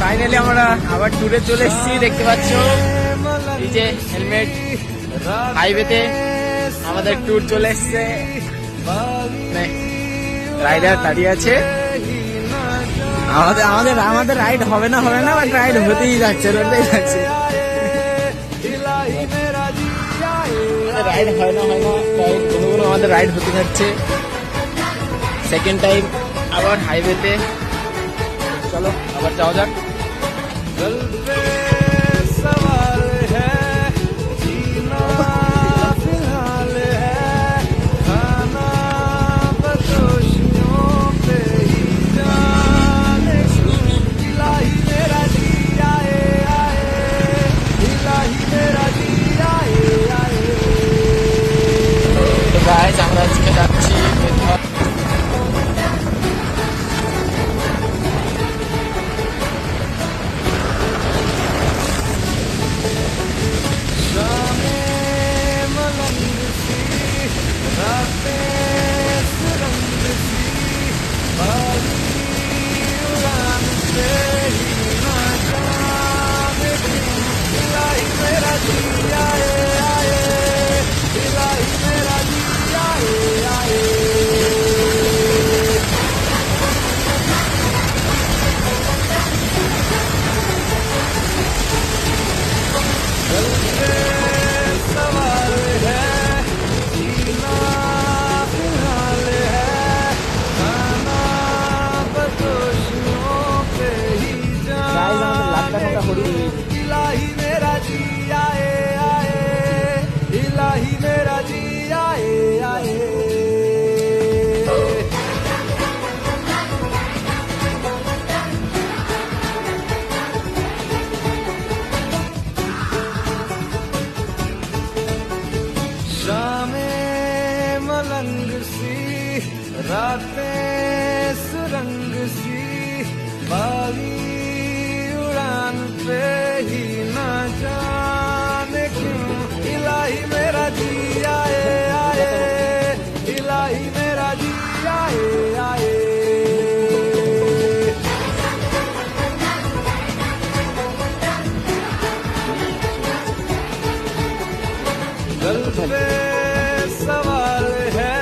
Finally আমরা আবার ট্যুরে চলে এসেছি, দেখতে পাচ্ছ এই যে হেলমেট। হাইওয়েতে আমাদের ট্যুর চলে এসছে, রাইডার দাঁড়িয়ে আছে। আমাদের রাইড হবে না বাট রাইড হতেই যাচ্ছে। রাইড হয় না রাইড কোনো আমাদের রাইড হতে যাচ্ছে। সেকেন্ড টাইম আবার হাইওয়েতে, চলো আবার যাওয়া যাক। আমরা আজকে যাচ্ছি रातें सुरंग सी बागी उड़ान पे ही ना जाने क्यों इलाही मेरा जी आए आए इलाही मेरा जी आए आए दिल पे सवाल है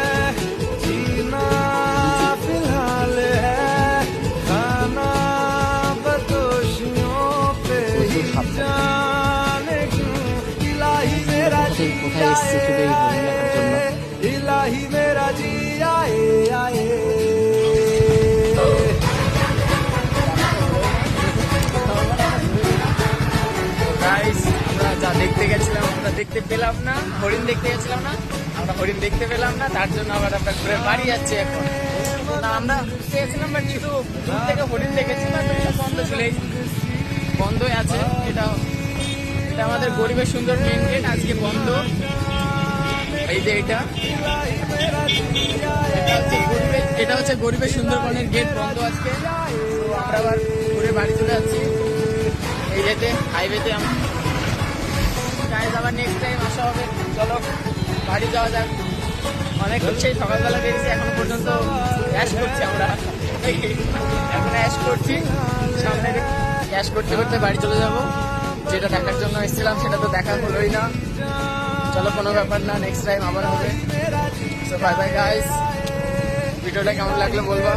কোথায় এসছে শুধু ইলাহি মেরা জি আয়ে আয়ে। আমরা যা দেখতে গেছিলাম আমরা দেখতে পেলাম না, হরিণ দেখতে গেছিলাম না, আমরা হরিণ দেখতে পেলাম না, তার জন্য আবার আমরা ঘুরে বাড়ি যাচ্ছি এখন। আমরা ঘুরতে গেছিলাম বাট শুধু দূর থেকে হরিণ দেখেছি না, বন্ধ ছিল, বন্ধই আছে। এটা আমাদের গরিবের সুন্দর মেন গেট আজকে বন্ধ। এই যে এটা হচ্ছে গরিবের সুন্দরবনের গেট বন্ধ আজকে। তো আমরা আবার ঘুরে বাড়ি চলে যাচ্ছি এই যেতে হাইওয়েতে। আবার নেক্সট টাইম আসা হবে, চলো বাড়ি যাওয়া যাক। অনেক হচ্ছে সকালবেলা বেরিয়েছি, এখনো পর্যন্ত অ্যাশ করছি আমরা, এখন অ্যাশ করছি। সামনে অ্যাশ করতে করতে বাড়ি চলে যাবো। যেটা দেখার জন্য এসেছিলাম সেটা তো দেখা হলোই না, চলো কোনো ব্যাপার না, নেক্সট টাইম আবার হবে। সো বাই বাই গাইস, ভিডিওটা কেমন লাগলো বলবা।